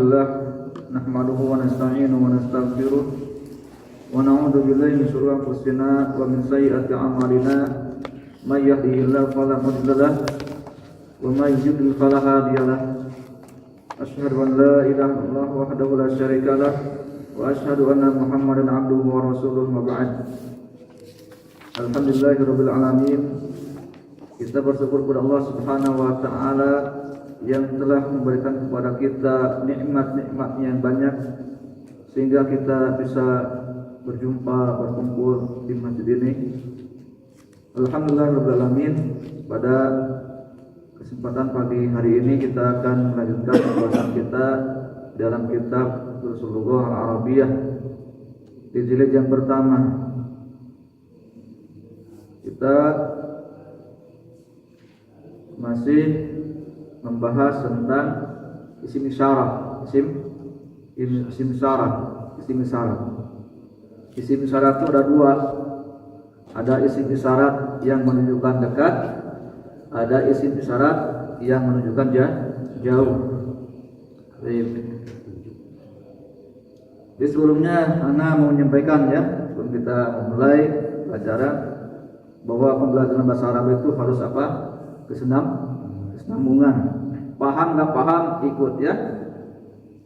Alhamdulillah nahmaduhu wa nasta'inuhu wa nastaghfiruh wa na'udzu billahi min shururi anfusina wa min sayyiati a'malina may yahdihillahu fala mudilla lahu wa may yudlil fala hadiya lahu. Asyhadu an la ilaha illallah wahdahu la syarika lah wa asyhadu anna Muhammadan abduhu wa rasuluhu ma ba'd. Alhamdulillahirabbil alamin. Kita bersyukur kepada Allah Subhanahu wa taala yang telah memberikan kepada kita nikmat-nikmat yang banyak sehingga kita bisa berkumpul di masjid ini. Alhamdulillahirabbil alamin. Pada kesempatan pagi hari ini kita akan melanjutkan pembahasan kita dalam kitab Rasulullah Al-Arabiyah di jilid yang pertama. Kita masih membahas tentang isim isyarat. Isim isyarat itu ada dua. Ada isim isyarat yang menunjukkan dekat, ada isim isyarat yang menunjukkan jauh. Jadi sebelumnya Ana mau menyampaikan sebelum kita memulai pelajaran bahwa pembelajaran bahasa Arab itu harus apa? Kesinambungan. Paham nggak paham ikut ya.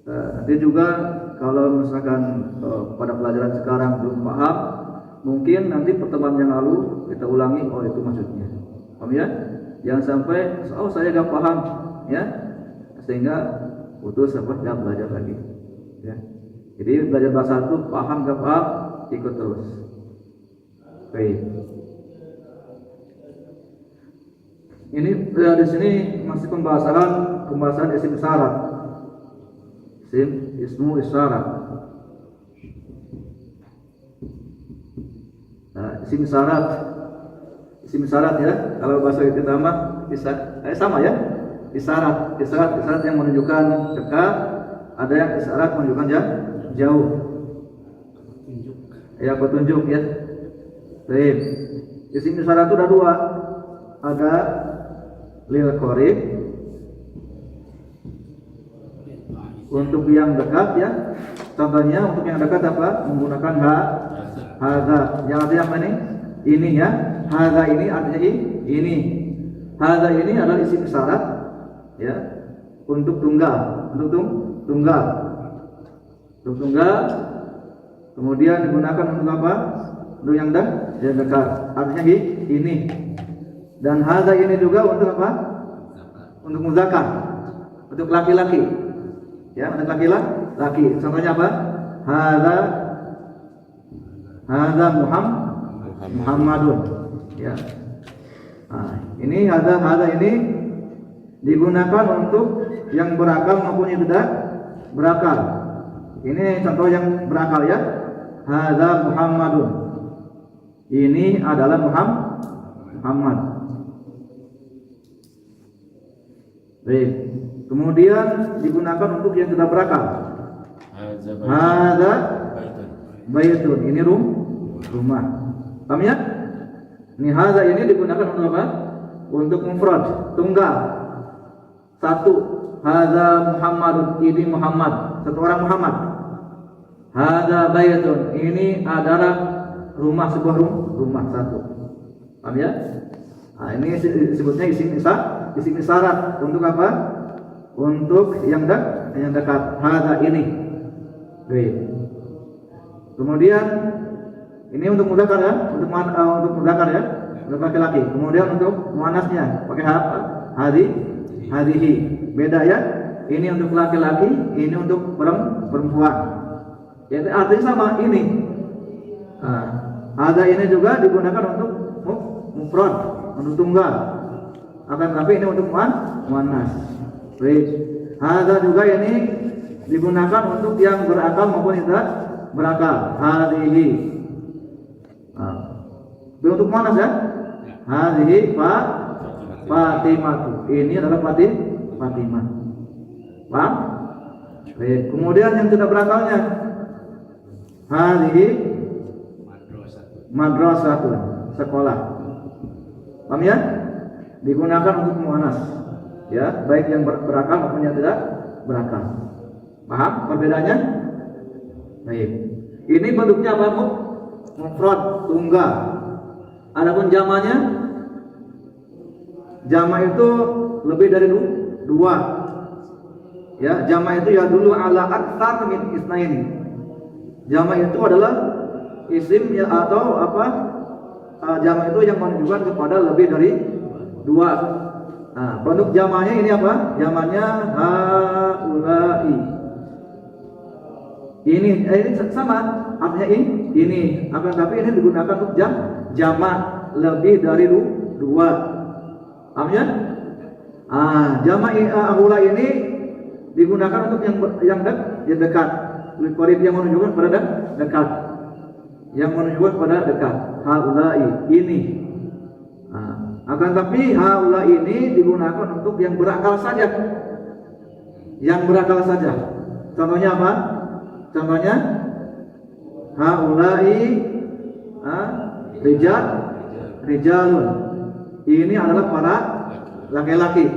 Nanti juga kalau misalkan pada pelajaran sekarang belum paham, mungkin nanti pertemuan yang lalu kita ulangi, oh itu maksudnya. Paham ya? Jangan sampai saya nggak paham ya, sehingga putus belajar lagi. Ya. Jadi belajar bahasa itu paham nggak paham ikut terus. Baik. Ini di sini masih pembahasan isim isyarat. Ismu isyarat. Nah, isim isyarat ya. Kalau bahasa kita mah sama ya. Isyarat yang menunjukkan dekat, ada yang isyarat menunjukkan jauh. Ya, petunjuk ya. Baik. Isim isyarat itu ada dua. Ada lil qarib untuk yang dekat ya. Contohnya untuk yang dekat apa? Menggunakan hadza. Yang artinya apa nih? Ini ya. Hadza ini artinya ini. Hadza ini adalah isim isyarat ya. Untuk tunggal, untuk tunggal. Kemudian digunakan untuk apa? Untuk yang dekat. Artinya ini. Dan hadza ini juga untuk apa? Untuk muzakkar, untuk laki-laki. Ya, untuk laki-laki. Contohnya apa? Hadza Muhammadun. Ya. Nah, ini hadza ini digunakan untuk yang berakal maupun yang tidak berakal. Ini contoh yang berakal ya. Hadza Muhammadun. Ini adalah Muhammad. Baik. Kemudian digunakan untuk yang tidak berakal. Hadza baitun. Ini rumah. Paham ya? Ini hadza ini digunakan untuk apa? Untuk mufrad, tunggal. Satu. Hadza Muhammadun. Ini Muhammad. Satu orang Muhammad. Hadza baitun. Ini adalah rumah, sebuah rumah satu. Paham ya? Nah, ini disebutnya isim isyarat untuk apa? Untuk yang dekat. Hadza ini. Baik. Kemudian ini untuk mudzakkar ya, untuk mudzakkar ya, untuk laki-laki. Kemudian untuk muannasnya pakai hadhihi. Beda ya. Ini untuk laki-laki, ini untuk perempuan. Jadi artinya sama ini. Nah, hadza ini juga digunakan untuk mufrad, untuk tunggal. Akan tapi ini untuk muannas. Baik. Hadza juga ini digunakan untuk yang berakal maupun yang tidak berakal. Hadhihi. Untuk muannas ya. Hadhihi Fatimah. Ini adalah Fatimah. Paham? Baik. Kemudian yang tidak berakalnya. Hadhihi madrasatun. Sekolah. Paham ya? Digunakan untuk muannas. Ya, baik yang berakal maupun yang tidak berakal. Paham perbedaannya? Baik. Ini bentuknya apa? Mufrad, tunggal. Adapun jamaknya, jamak itu lebih dari dua. Ya, jamak itu ya dulu ala aktsar min isnaini. Jamak itu adalah isim ya atau apa? Jamak itu yang menunjukkan kepada lebih dari dua. Nah, bentuk jamaknya ini apa? Jamaknya haulai. Ini sama artinya ini. Akan tapi ini digunakan untuk jamak lebih dari dua. Paham ya? Jamak haulai ini digunakan untuk yang dekat. Qorib yang menunjukkan pada dekat. Yang menunjukkan pada dekat. Haulai ini. Akan tapi haula ini digunakan untuk yang berakal saja. Yang berakal saja. Contohnya apa? Contohnya haulai rijalun. Ini adalah para laki-laki.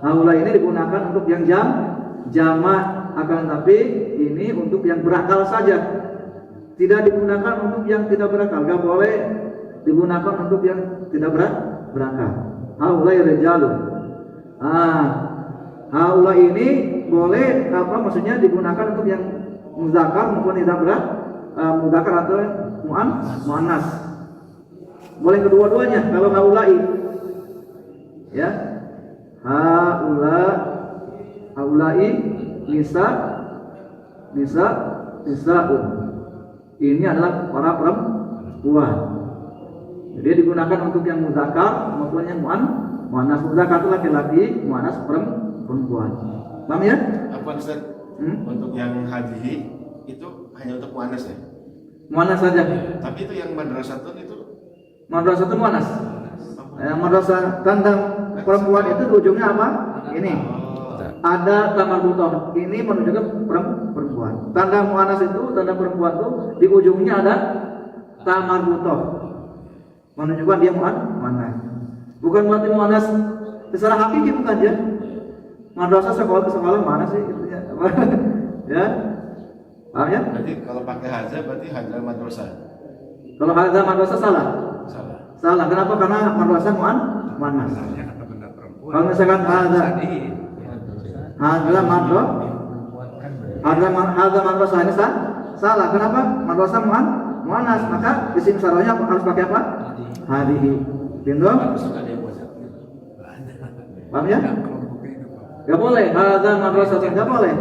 Haula ini digunakan untuk yang jamak, akan tapi ini untuk yang berakal saja. Tidak digunakan untuk yang tidak berakal. Gak boleh digunakan untuk yang tidak berakal. Haulai rijalun. Haula ini boleh maksudnya digunakan untuk yang muzakkar maupun tidak muzakkar atau muannas. Boleh kedua-duanya kalau haulai. Ya. Haulai nisaun. Ini adalah para perempuan. Jadi digunakan untuk yang muzakkar maupun yang muannas. Muzakkar itu laki-laki, muannas perempuan. Paham ya? Apa Ustaz? Untuk yang hadhihi itu hanya untuk muannas ya? Muannas saja. Tapi itu yang madrasatun itu madrasatun muannas. Yang madrasah tanda perempuan itu ujungnya apa? Ini. Ada tamar butoh. Ini menunjukkan perempuan. Tanda muannas itu, tanda perempuan itu di ujungnya ada tamar butoh. Menunjukkan dia muannas. Bukan berarti muannas secara hakiki, bukan ya. Madrasah sekolah mana sih itu ya? Ya. Paham ya? Berarti kalau pakai hadza berarti hadza madrasah. Kalau hadza madrasah salah. Salah. Kenapa? Karena madrasah muannas. Kalau misalkan hadza madrasah ini salah. Kenapa? Madrasah muannas. Maka isim syarahnya harus pakai apa? Hadhihi. Bingung? Paham ya? Gak boleh. Hadza madrasah gak boleh.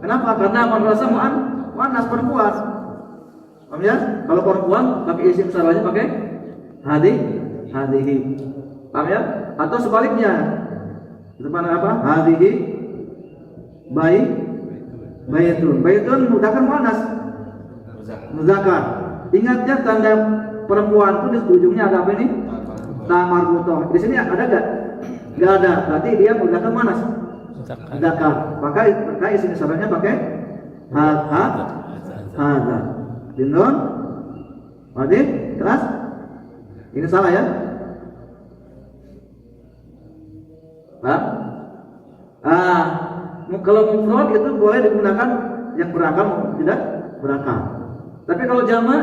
Kenapa? Karena madrasah muannas perempuan. Paham ya? Kalau perempuan pakai isim syarahnya pakai hadhihi. Paham ya? Atau sebaliknya. Itu mana apa? Hadhihi baitun. Baitun mudakan muannas. Muzakkar. Ingat ya, tanda perempuan itu di ujungnya ada apa ini? Tamar butoh. Di sini ada enggak? Enggak ada. Berarti dia mudakan muannas. Muzakkar. Maka isim syarahnya pakai hadza. Bingung? Wadih? Jelas? Ini salah ya? Paham? Kalau mufrad itu boleh digunakan yang berakal maupun tidak berakal. Tapi kalau jamak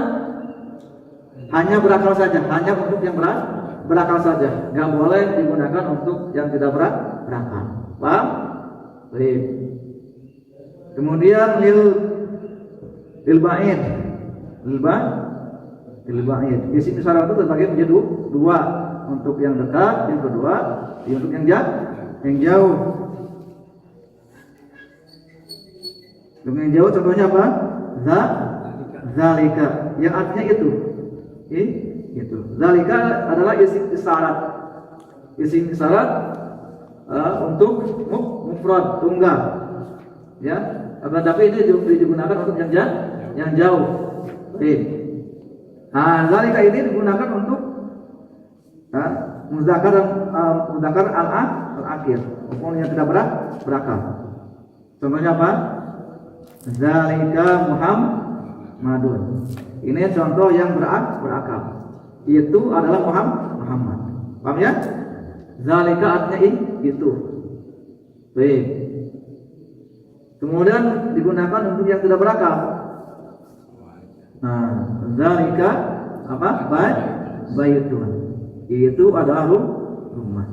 hanya berakal saja, hanya untuk yang berakal saja. Enggak boleh digunakan untuk yang tidak berakal. Paham? Baik. Kemudian lil ba'id. Isim syarat itu terbagi menjadi dua, untuk yang dekat, yang kedua untuk yang jauh. Untuk yang jauh contohnya apa? Zalika, yang artinya itu. Zalika adalah isim isyarat. Isim isyarat untuk mufrad, tunggal. Ya, tapi ini digunakan untuk yang jauh. Zalika ini digunakan untuk muzakkar al-akhir, maupun yang tidak berakal. Contohnya apa? Zalika Muhammadun. Ini contoh yang berakal. Itu adalah Muhammad. Paham ya? Zalika artinya itu. Baik. Kemudian digunakan untuk yang tidak berakal. Nah, zalika apa? Baitun. Itu adalah rumah.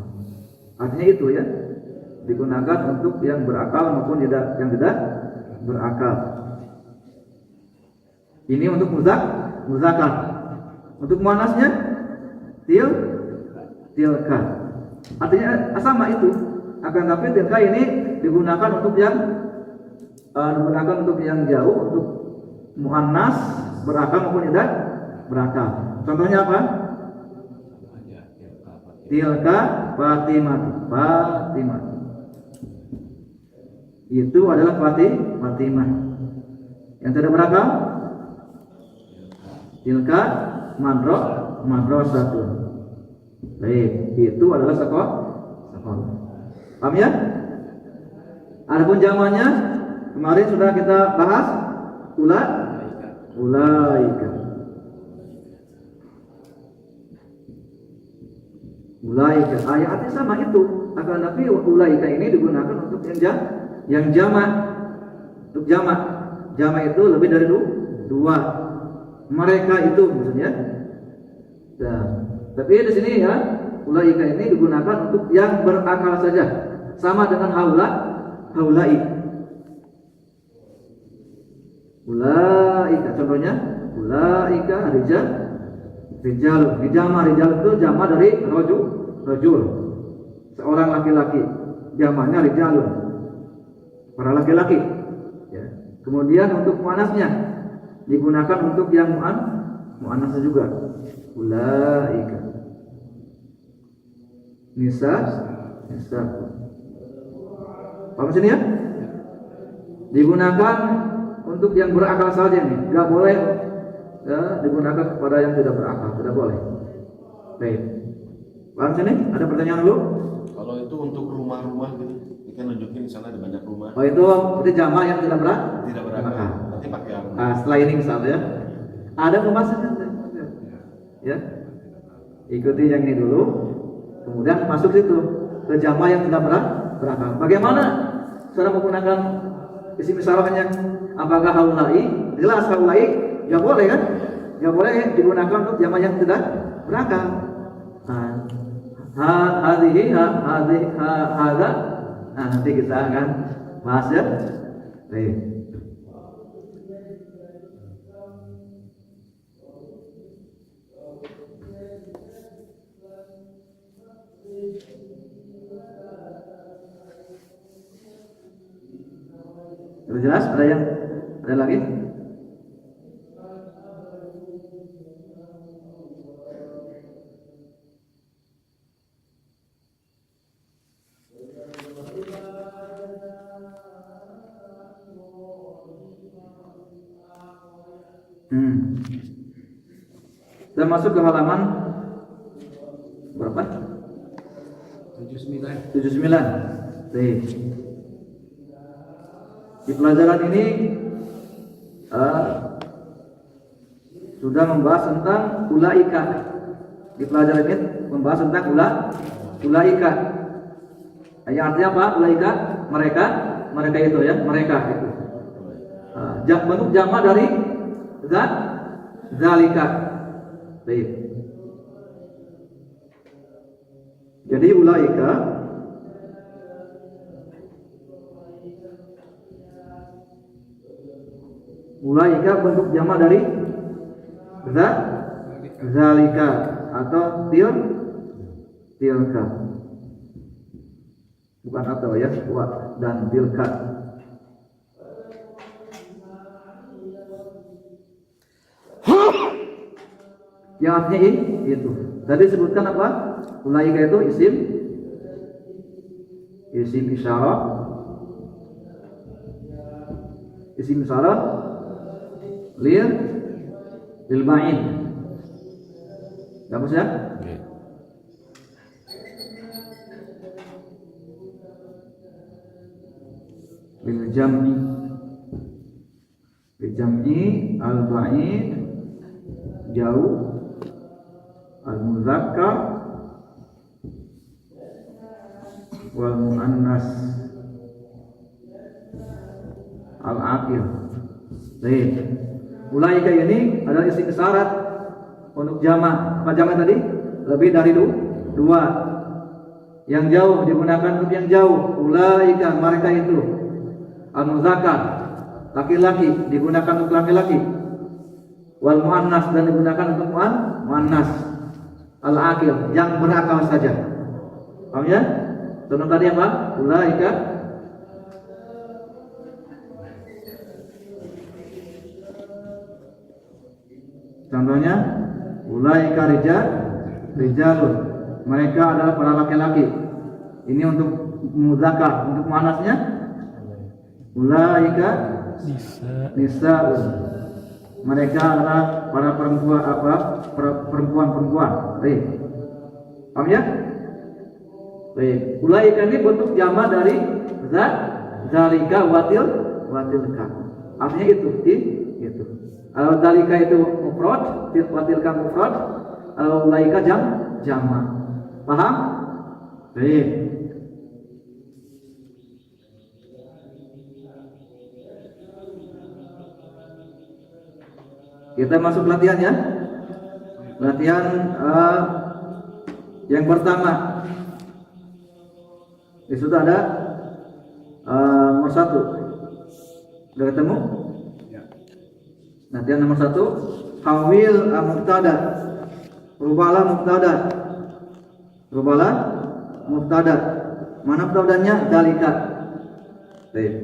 Artinya itu ya, digunakan untuk yang berakal maupun yang tidak berakal. Ini untuk muzakkar. Untuk muannasnya tilka. Artinya sama itu. Akan tapi tilka ini digunakan untuk yang jauh, untuk muannas berakal maupun tidak berakal. Contohnya apa? Tilka Fatimah. Itu adalah Fatimah. Yang tidak berakal? Tilka madrasatun. Baik, itu adalah sekolah. Paham ya? Adapun jamannya kemarin sudah kita bahas ulaika. Ayatnya sama itu. Akan tapi ulaika ini digunakan untuk yang jamak. Untuk jamak. Jamak itu lebih dari dua. Mereka itu maksudnya. Nah, tapi di sini ya, ulaika ini digunakan untuk yang berakal saja. Sama dengan haulai. Ulaika contohnya, ulaika rijal. Rijal itu jama dari rajul. Seorang laki-laki. Jamaknya rijalun. Para laki-laki. Ya. Kemudian untuk muannasnya digunakan untuk yang muannasnya juga. Ulaika. Nisa. Paham sini ya? Digunakan untuk yang berakal saja nih. Enggak boleh ya, digunakan kepada yang tidak berakal, tidak boleh. Baik. Paham sini? Ada pertanyaan dulu? Kalau itu untuk rumah-rumah gitu, ini kan nunjukin di sana ada banyak rumah. Oh itu berarti jamaah yang tidak berakal. Nanti pakai apa? Setelah ini misalnya ya, ada pembahasannya. Ya, ikuti yang ini dulu, kemudian masuk situ ke jamaah yang tidak berakal. Bagaimana cara menggunakan isim isyarahnya? Apakah haulai? Jelas haulai, ya boleh kan? Ya boleh digunakan untuk jamaah yang tidak berakal. Hadza. Nah, nanti kita akan bahas ya. Baik. Sudah jelas? Ada lagi? Kita masuk ke halaman berapa? 79. Baik. Di pelajaran ini sudah membahas tentang ulaika. Di pelajaran ini membahas tentang ulaika. Artinya apa? Ulaika, mereka itu ya, mereka itu. Bentuk jamak dari zalika. Baik. Jadi ulaika bentuk jamak dari zalika atau tilka. Bukan atau ya, dan tilka. Yang artinya itu. Tadi sebutkan apa? Ulaika itu isim isyarah. Isim isyarah lil ma'in. Bagus ya? Lil jam'i al-ba'id jauh, al-muzakkar wal muannas al-aqil. Baik. Ulaika ini adalah isim syarat untuk jamak. Apa jamak tadi? Lebih dari dua. Yang jauh digunakan untuk yang jauh. Ulaika mereka itu. Al-muzakkar laki-laki digunakan untuk laki-laki. Wal muannas dan digunakan untuk muannas. Al-aqil yang berakal saja. Paham ya? Contoh tadi apa? Ulaika contohnya ulaika rijalun. Mereka adalah para laki-laki. Ini untuk muzakkar, untuk muannasnya ulaika nisaun. Mereka adalah para perempuan. Baik. Paham ya? Baik. Ulaika ini bentuk jamak dari zalika watilka. Artinya itu. Kalau zalika itu mufrad, watilka mufrad, kalau ulaika jamak. Paham? Baik. Kita masuk latihan ya. Latihan yang pertama. Di situ ada nomor 1. Sudah ketemu? Ya. Latihan nomor 1. Hawil mubtada. Rubahlah mubtada. Mana mubtadanya? Dalika. Baik.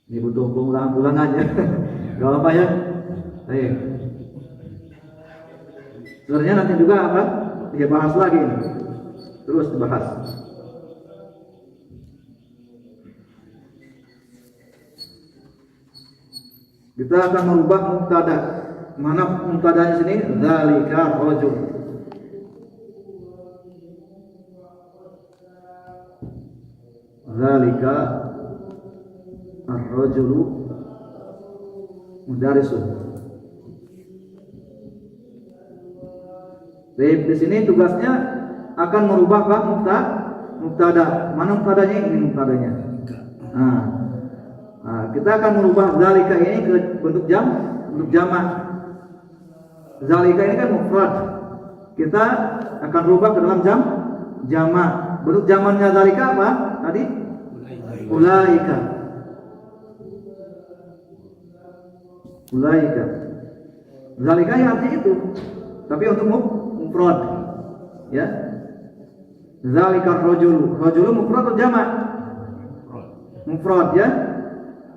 Ini butuh pengulangan aja. Gak apa ya. Baik. Sebenarnya nanti juga apa? Dia bahas lagi ini. Terus dibahas. Kita akan merubah mubtada. Mana mubtadanya sini? Zalika rajul. Zalika ar-rajulu mudarisun. Baik, di sini tugasnya akan merubah mubtada. Mana mubtadanya? Ini mubtadanya. Kita akan merubah zalika ini ke bentuk jamak. Zalika ini kan mufrad. Kita akan rubah ke dalam jamak. Bentuk jamannya zalika apa? Tadi ulaika. Zalika yang artinya itu. Tapi untuk mufrad. Ya. Zalika rajul. Rajul mufrad atau jamak? Mufrad ya.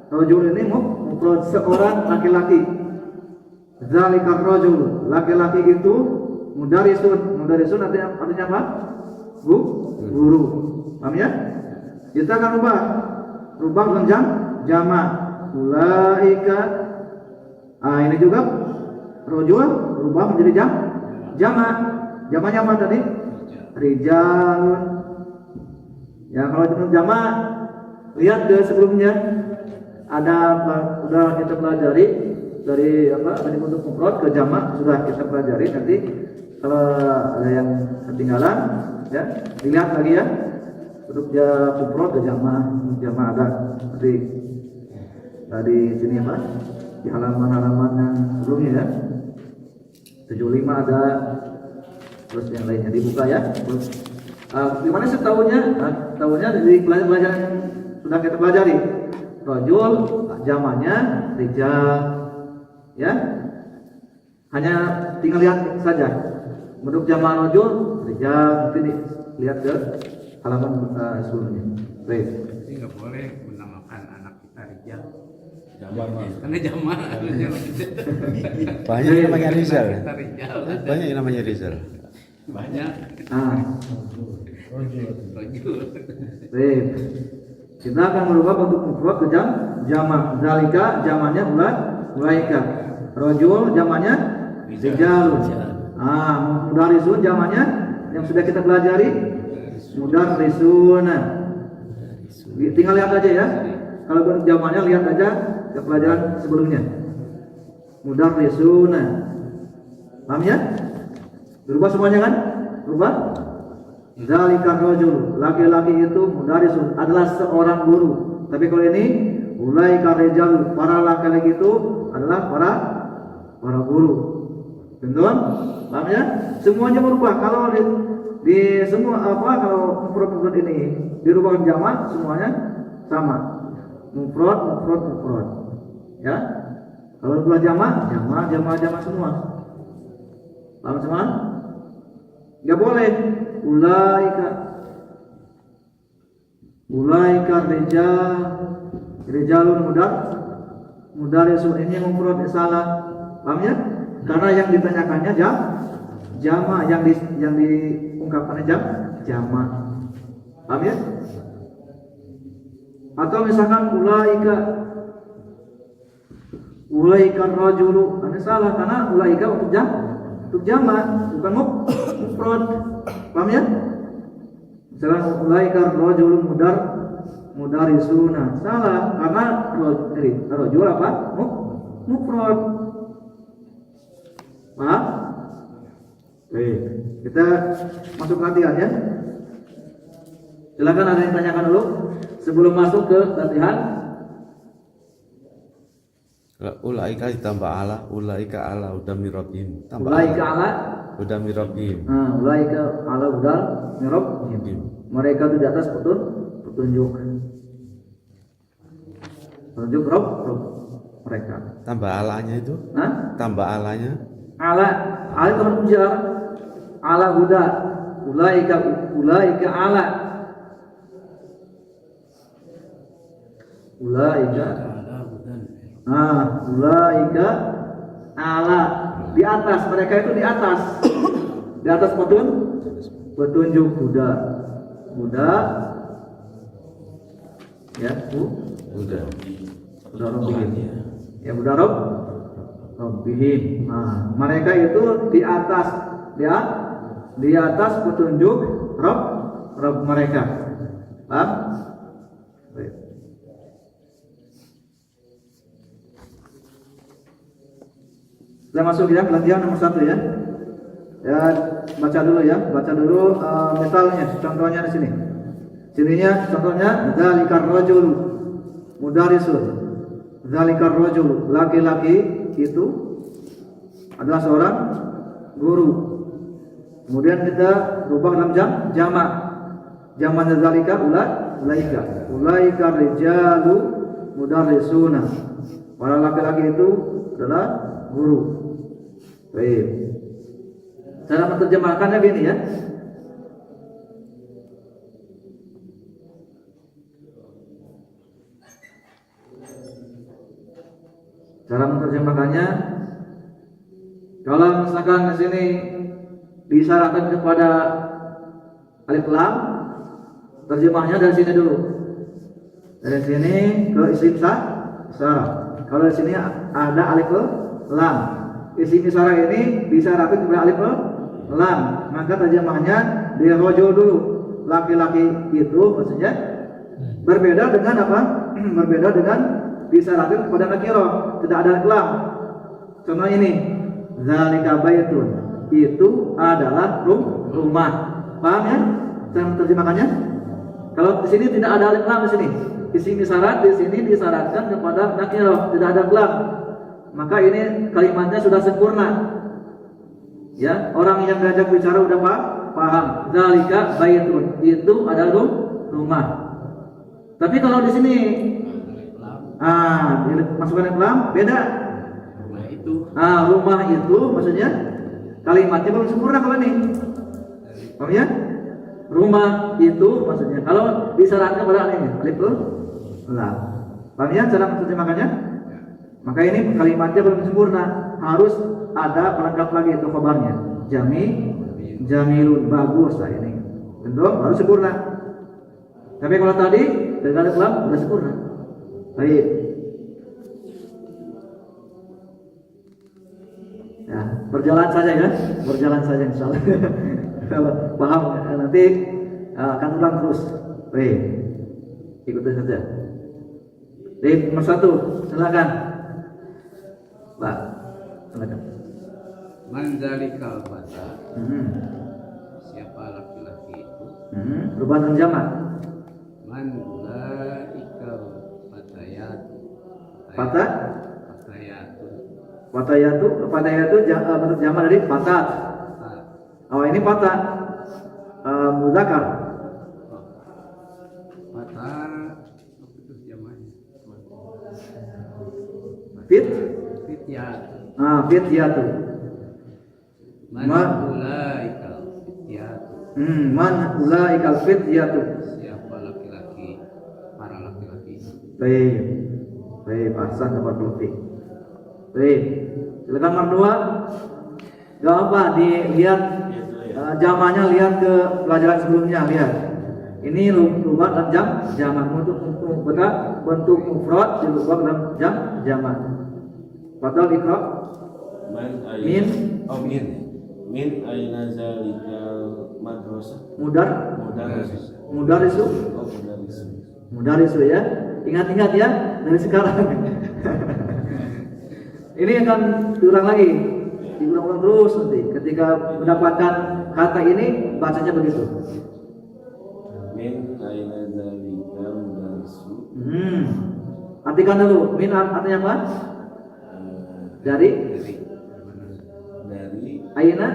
Rajul ini mufrad, seorang laki-laki. Zalika rajul, laki-laki itu mudarisun. Mudarisun artinya apa? Guru. Paham ya? Kita akan rubah dengan jamak. Ulaika. Ini juga rajul rubah menjadi jamak. Jamaknya apa tadi? Rijalun. Ya, kalau itu jamak, lihat ke sebelumnya. Ada sudah kita pelajari dari bentuk mufrad ke jamak sudah kita pelajari. Nanti kalau ada yang ketinggalan ya dilihat lagi ya, bentuk mufrad ke jamak ada tadi sini Mas di halaman-halaman yang sebelumnya ya. 75 ada, terus yang lainnya dibuka ya. Terus gimana sih tahunnya? Tahunnya dari pelajaran yang sudah kita pelajari. Rajul jamaknya rijal ya, hanya tinggal lihat saja bentuk jamak rajul rijal. Nanti lihat ke halaman sebelumnya. Baik. Jadi nggak boleh menamakan anak kita rijal. Karena jamak. Banyak yang namanya Rizal. Banyak yang namanya Rizal. Banyak. Rajul. Baik. Kita akan merubah bentuk mufrad ke jamak. Zalika jamaknya ulaika. Rajul jamaknya rijalun. Mudarisun jamaknya yang sudah kita pelajari mudarrisuna. Tinggal lihat aja ya. Kalau bentuk jamaknya lihat aja ke pelajaran sebelumnya. Mudarrisuna. Paham ya? Berubah semuanya kan? Berubah. Zalika rajul, laki-laki itu mudarisun adalah seorang guru. Tapi kalau ini ulaika rijal, para laki-laki itu adalah para guru. Betul? Paham ya? Semuanya berubah. Kalau di semua kalau mufrad ini dirubah jamak semuanya sama. Mufrad. Ya. Kalau dua jamak semua. Paham semua? Enggak boleh. Ulaika rijalun mudarisun, ini mufrad salah. Paham ya? Karena yang ditanyakannya jamak, yang diungkapkannya jamak. Paham ya? Atau misalkan ulaika rajulu, ini salah karena ulaika untuk jamak, bukan mufrad. Paham ya? Misalkan ulaika rajulu mudarisuna, salah karena rajul apa? Mufrad. Paham? Baik, kita masuk latihan ya. Silakan ada yang tanyakan dulu sebelum masuk ke latihan. Ulaika ditambah ala, ulaika ala udah mirobim. Ulaika ala udah mirobim. Ulaika ala udah mirobim. Mereka itu di atas petunjuk Rob mereka. Tambah alanya itu? Tambah alanya? Ala itu harus ujar. Ala huda. Ulaika ala. Ulaika ala, di atas, mereka itu di atas. Di atas petunjuk huda ya, huda rabbihim. Ya, huda rabbihim. Mereka itu di atas, di atas petunjuk Rabb mereka. Paham? Baik. Kita masuk ya, latihan nomor 1 ya. Ya, baca dulu misalnya, contohnya di sini. Sininya contohnya dzalikar rajul mudarisun. Dzalikar rajul, laki-laki itu adalah seorang guru. Kemudian kita rubah dalam jamak. Jamaknya dzalika ulaika rijalu mudarrisuna. Para laki-laki itu adalah guru. Baik. Cara menerjemahkannya begini ya. Cara menerjemahkannya, kalau misalkan di sini disyaratkan kepada alif lam, terjemahnya dari sini dulu. Dari sini ke isim isyarat. Kalau di sini ada alif lam, isim isyarat ini disyaratkan kepada alif lam, maka terjemahnya di rajul dulu. Laki-laki itu maksudnya berbeda dengan apa? Berbeda dengan disyaratkan kepada nakirah, tidak ada lam. Contoh ini, zalika baitun, itu adalah rumah. Paham ya? Cara terjemahkannya? Kalau di sini tidak ada alif lam di sini. Isim isyarat di sini disyaratkan kepada nakirah, tidak ada lam. Maka ini kalimatnya sudah sempurna. Ya, orang yang diajak bicara udah paham. Zalika baitun, itu adalah rumah. Tapi kalau di sini masukkan lam beda. Rumah itu maksudnya kalimatnya belum sempurna kalau ini. Paham ya? Rumah itu maksudnya kalau disyaratkan pada ini alif lam. Paham ya cara menerjemahkannya? Maka ini kalimatnya belum sempurna, harus ada pelengkap lagi itu khabarnya. Jamilun, bagus lah ini. Tentu harus sempurna. Tapi kalau tadi dengan alif lam sudah sempurna. Baik. Ya, berjalan saja insyaallah. Kalau paham nanti akan ulang terus. Baik. Ikuti saja. Baik, nomor 1, silakan. Pak, silakan. Mandzalikal fata. Siapa laki-laki itu? Perubahan jamak. Mandzalikal Fatah, Fatayatun. fatayatu bentuk jamak dari fatat. Oh ini fatah muzakkar. Fatah. Itu jamaknya. Fit, Fityat. fityatu. Man ulaikal fityat. Man ulaikal fityatu. Siapa laki-laki? Para laki-laki. Baik, baik, ahsan dapat lebih. Baik, silakan Mardua. Gak apa, dilihat jamannya, lihat ke pelajaran sebelumnya, lihat. Ini rubah dan jamak untuk bentuk mufrad dirubah dalam jamak. Padahal ikra min aina zalikal madrasah mudarisu ya. Ingat-ingat ya dari sekarang. Ini akan diulang lagi, diulang-ulang terus nanti. Ketika mendapatkan kata ini bacanya begitu. min aina zalikal mudarisu. Artikan dulu. Min artinya apa? Dari aina.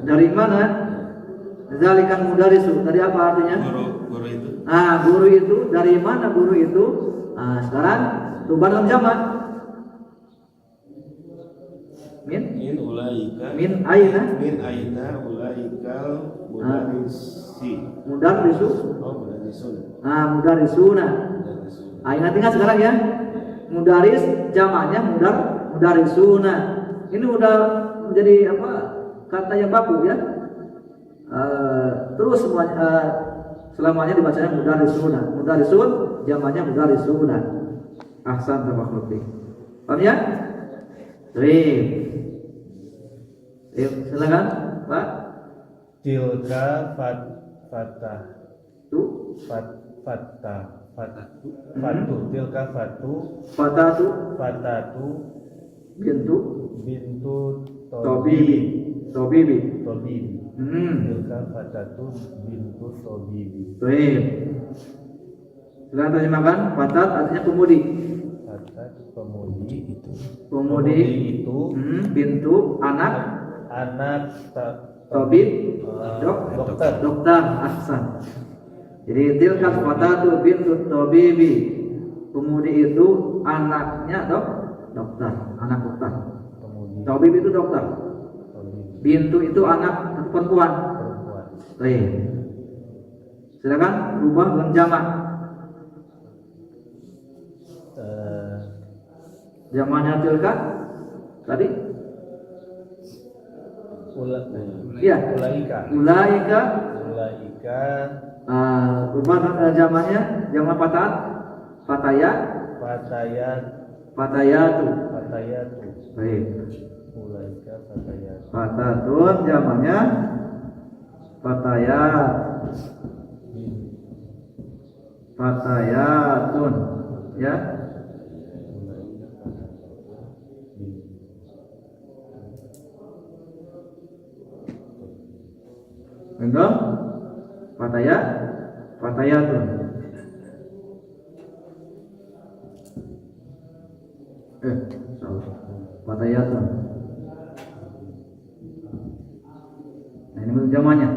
Dari mana? Zalikan mudarisu. Tadi apa artinya? Guru itu. Guru itu dari mana guru itu? Sekarang rubah dalam jamak. Min aina ulaikal mudarrisu. Mudarrisuna. Ingat sekarang ya. Mudaris jamaknya mudarrisuna. Ini udah menjadi apa? Kata yang baku ya. Terus selamanya dibacanya mudarrisuna. Mudarrisun jamaknya mudarrisuna. Ahsan tabarakallahu. Paham ya? Baik. Silakan, Pak. Tilka fatah Tu fatu tilka fatatu bintu tobibi. Tilka fatatu bintu tobibi. Baik. Silakan terjemahkan. Fatat artinya pemudi. Fatat pemudi itu bintu anak tabib dokter ahsan. Jadi tilka fatatu bintu tabibi, pemudi itu anaknya dokter, anak dokter. Tabib itu dokter. Bintu itu anak perempuan. Baik. Silakan rubah dengan jamak. Jamaknya tilka tadi? Iya. Ulaika. Rubah jamaknya jamak fatat. Fatayatu. Baik. Ulaika fatayat. Fatatun jamaknya fatayatun ya. Enggak? Fatayatun. Salah. Fatayatun. Nah, ini bentuk jamannya.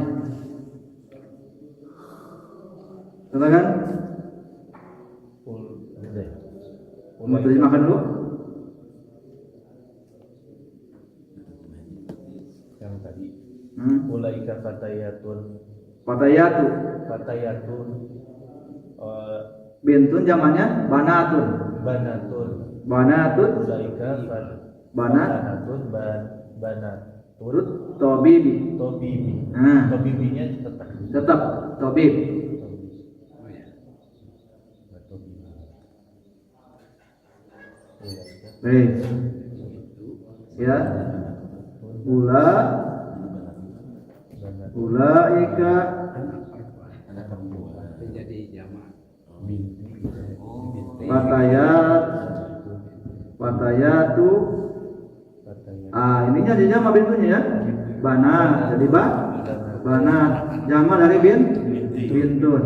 Silakan. Mau terjemahkan dulu? Yang tadi. Ulaika fatayatun. Fatayatun. Bintun jamannya banatun. Ulaika banatun. Tobibi. Tobibinya Tetap tobib. Baik. Ya. Ulaika Jadi jamak. Fatayatu. Ininya jadi jamak bintunya ya. Banat. Jadi banat. Jamak dari bintun.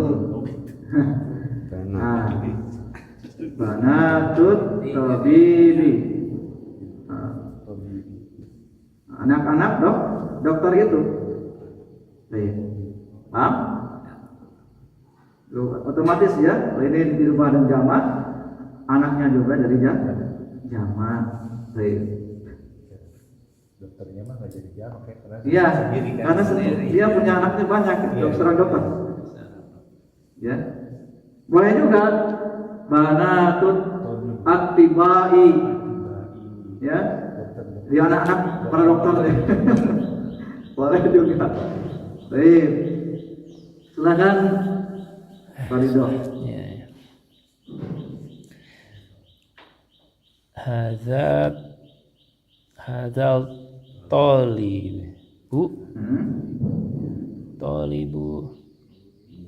banatut tabibi. Anak-anak dokter gitu. Baik. Paham? Otomatis ya, ini dirubah dan jamak, anaknya juga dari jamak. Baik. Dokternya mah nggak jadi jamak ya, karena Iya, sendiri kan. karena dia punya anaknya banyak, seorang dokter. Ya, boleh juga banatut atibai. Ya, dia anak-anak para dokter deh. Boleh juga. Baik, silakan Pak Ridho. Ya. Hadzal tolibu tolibu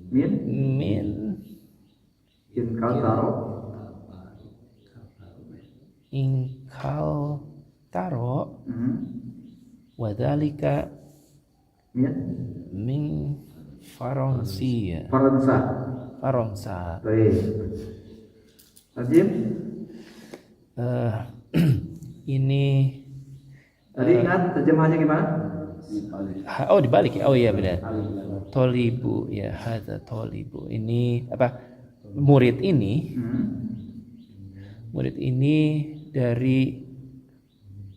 min Inkal taro. ingkal taro wadhalika Ya, min Faransia Faransa. Faransa. Baik. Azim, Ini tadi ingat terjemahannya gimana? dibalik ya. Oh iya benar. Tolibu ya, hadza tolibu. Ini apa? Murid ini dari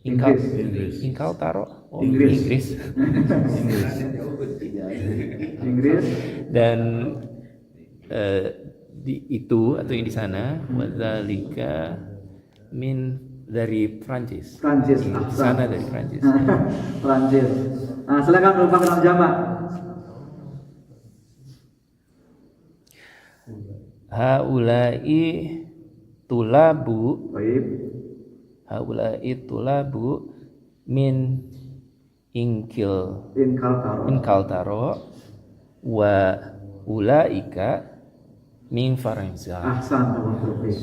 Inggris. Ingkal taro. Oh, Inggris. Inggris. Dan itu atau yang di sana wadzalika min dari Prancis. Prancis. Di sana dari Prancis. Prancis. Nah, silakan rubah dalam jamak. Haulai tulabu Baik. haulai tulabu min inkal Inkal taro. wa ulaika min Faransa. Ahsan Tawafik.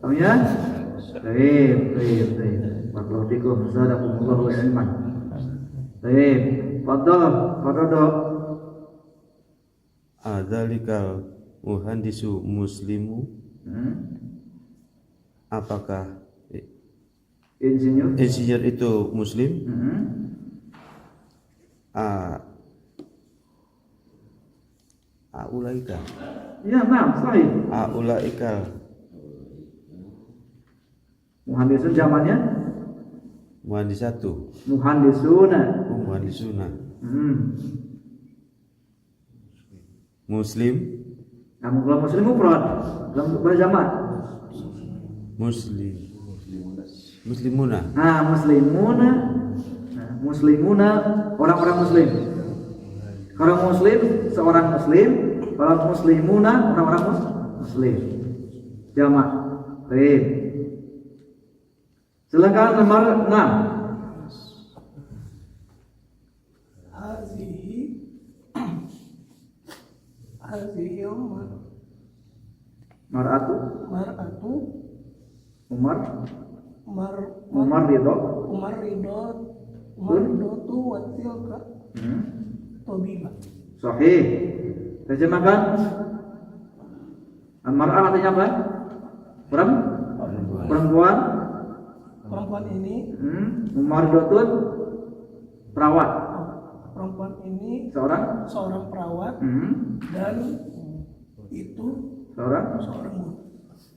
Paham ya? Baik. Barakallahu fikum. Jazakumullahu khairan. Baik. Fadhal. Adzalikal muhandisu muslimu. Apakah insinyur itu muslim? Aulaika. Ya, nah, sahih. Aulaika Muhandisun zamannya muhandisatu. muhandisuna. Muhandisuna. Muslim. Kamu kalau muslim mufrad, dalam berjamaah. Muslimuna. Nah, muslimuna orang-orang muslim. Kalau muslim seorang muslim, kalau muslimuna orang-orang muslim. Jamak. Baik. Silakan nomor 6. Hazihi Mar'atu Umar Ridho. Umar Ridho tu watilka Tobiba. Sahih. Terjemahkan. Mar'ah artinya apa? Perempuan. Perempuan ini Umar Ridho perawat. Perempuan ini Seorang perawat dan itu seorang guru.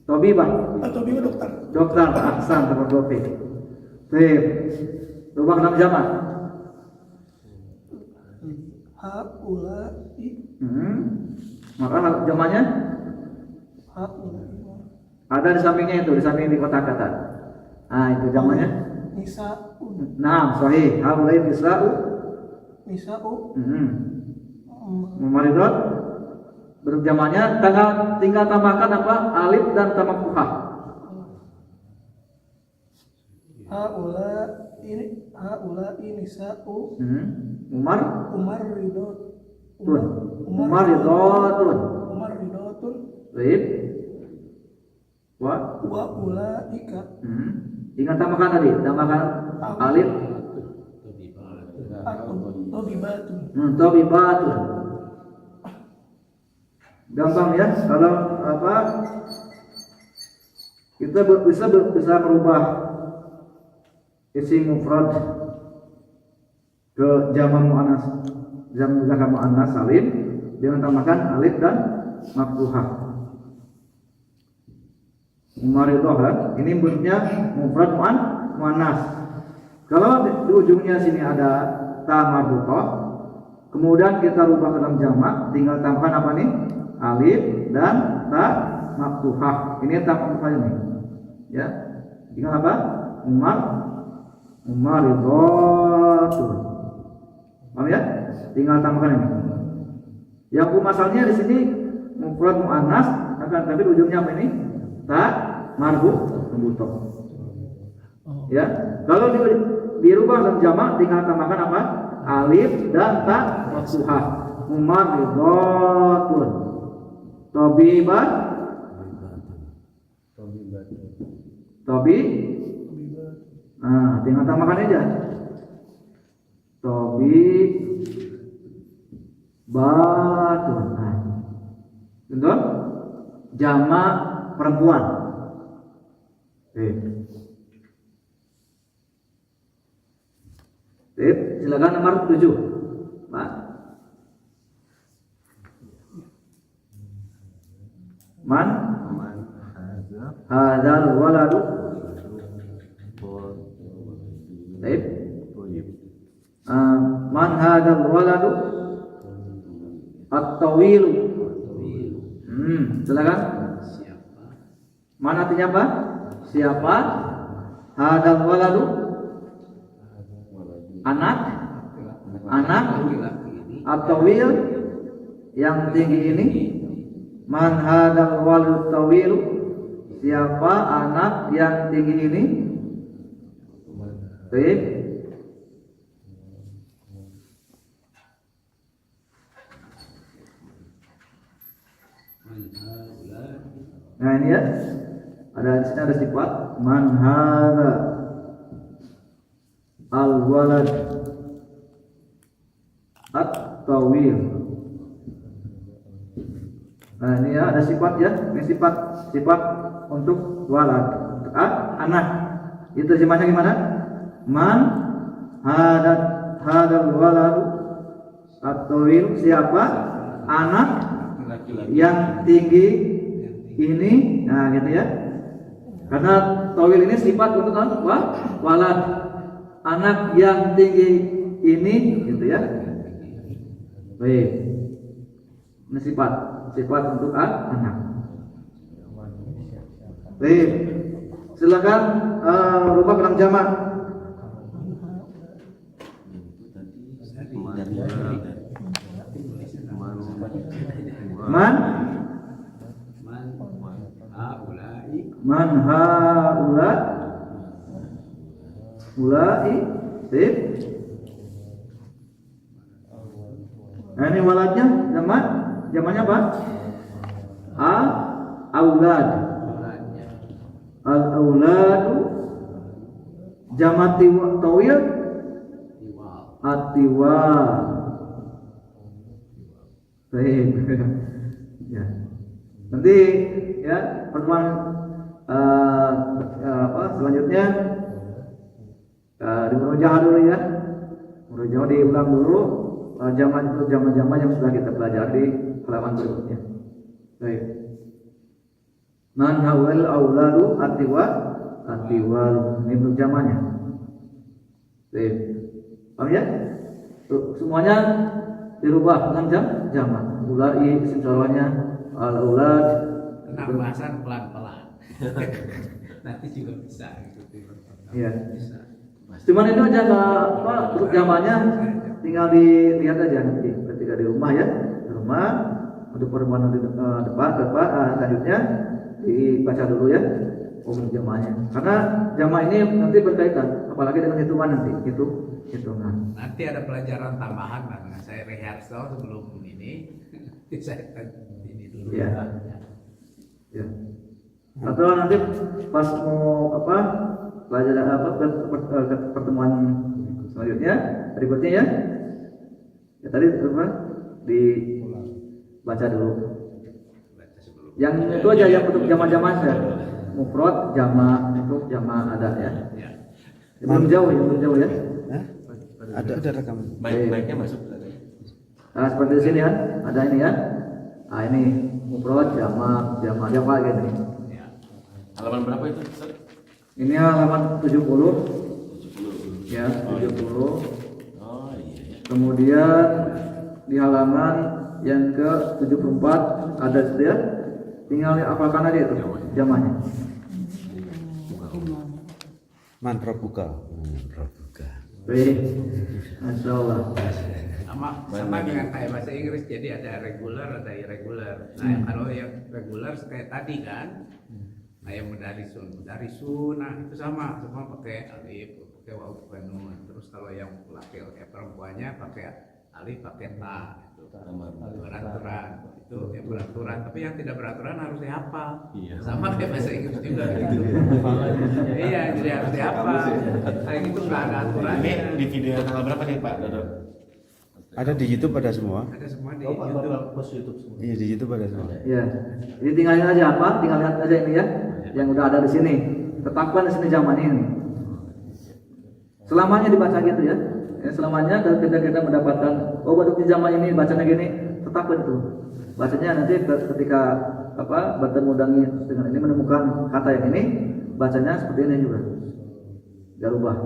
Tabibah. Tabibah dokter. Dokter. Ahsan Tawafik. Baik. Rubah dalam jamak. Haulai Maka jamaknya ada di sampingnya itu, di samping di kotak kata. Nah, itu jamaknya. Nisa'un. Nah, sahih. Haulai nisa'u. Mumaridot. Bentuk jamaknya tinggal tambahkan apa? Alif dan tambah fuhah. Haulai nisa'u. Umar Ridotun. Baik. Wa Ulaika. Ingat tambahkan tadi, tambahkan alif. Tobibatun. Tabibatun. Gampang ya, kalau apa kita bisa merubah isim mufrad ke jamak muannas salim dengan tambahkan alif dan maftuhah. Maridoh ini bentuknya mufrad muannas. Kalau di ujungnya sini ada ta marbutoh, kemudian kita rubah ke dalam jamak, tinggal tambahkan apa nih? Alif dan ta maftuhah. Ini ta maftuhah ini. Ya. Tinggal apa? Umaridoh. Paham ya? Tinggal tambahkan ini. Yang masalahnya di sini mufrad muannas, tapi ujungnya apa ini? Ta marbutoh. Ya, kalau dirubah dalam jamak tinggal tambahkan apa? Alif dan ta maftuhah. Umaridatun. Tabibat. Tabi. Nah, tinggal tambahkan aja. Tabibatun. Nah, betul? Jamak perempuan. Silakan nomor 7. Pak. Man hadzal waladu. Baik. Man hadzal waladu at-tawil. Silakan. Man artinya apa? Siapa? Hadzal waladu anak at-tawil yang tinggi ini. Man hadzal walad tawil, siapa anak yang tinggi ini? Baik. Nah ini ya, di sini ada sifat man hadza al-walad at-tawil. Nah ini ya ada sifat ya, ini sifat untuk walad, anak. Itu terjemahnya gimana? Man hadzal walad at-tawil, siapa anak yang tinggi ini. Nah gitu ya, karena tawil ini sifat untuk walad, anak yang tinggi ini, gitu ya. Baik, ini sifat untuk anak. Baik, silakan rubah dalam jamak. Man haula ulai sip. Nah ini waladnya zamannya apa? Aulad. Al-auladu jamak tawil atiwa. Baik. Ya. Nanti ya pertemuan selanjutnya di murojaah dulu ya. Murojaah diulang dulu jaman yang sudah kita pelajari di halaman berikutnya. Baik. Man hawal auladu atiwal ini bentuk jamannya. Baik. Paham ya? Semuanya dirubah dengan jamak. Ulai isim salawatnya al-aulad. Penambahan pelan-pelan. Nanti juga bisa ikuti. Iya. Cuman itu aja untuk jamannya tinggal dilihat aja nanti ketika di rumah ya. Di rumah untuk pertemuan nanti depan selanjutnya dibaca dulu ya untuk jamaknya. Karena jamak ini nanti berkaitan apalagi dengan hitungan nanti, hitungan. Nanti ada pelajaran tambahan karena saya rehearsal sebelum ini. Saya ini dulu. Ya. Ya. Atau nanti pas mau pelajaran pertemuan selanjutnya berikutnya ya. Ya tadi dibaca dulu. Yang itu aja yang untuk zaman-zaman saya. mufrad jama itu jama ada ya. Ya. Belum jauh ya. Hah? Ada rekaman. Baik-baiknya masuk tadi. Nah, seperti di sini kan, ada ini ya. Nah, ini mufrad jama apa gini. Ya. Halaman berapa itu? Ustaz? Ini halaman 70 70. ya, 70. Oh iya. Kemudian di halaman yang ke-74 ada itu ya. Tinggal hafalkan aja itu jamanya. Man Rabbuka. Baik. Masyaallah. Sama dengan kayak bahasa Inggris, jadi ada regular, ada irregular. Nah, kalau yang regular kayak tadi kan, nah yang mudarisun, nah itu sama, semua pakai alif, pakai waw, pakai nun. Terus kalau yang laki-laki perempuannya pakai alif, pakai ta, itu beraturan. Itu yang beraturan, tapi yang tidak beraturan harus dihafal. Sama kayak bahasa Inggris juga gitu. Iya, jadi harus dihafal. Kayak gitu nggak ada aturan. Ini di video tanggal berapa nih Pak Dodo? Ada di YouTube ada semua. Ada semua di Oh, Pak, YouTube. Bapak post YouTube semua. Iya di YouTube ada semua. Ya. Jadi tinggalin aja apa? Tinggal lihat aja ini ya. Yang udah ada di sini. Tetapkan di sini zaman ini. Selamanya dibaca gitu ya. Selamanya ketika kita mendapatkan bentuk di zaman ini bacanya gini, tetapkan itu. Bacanya nanti ketika bertemu dengan ini menemukan kata yang ini, bacanya seperti ini juga. Jangan rubah.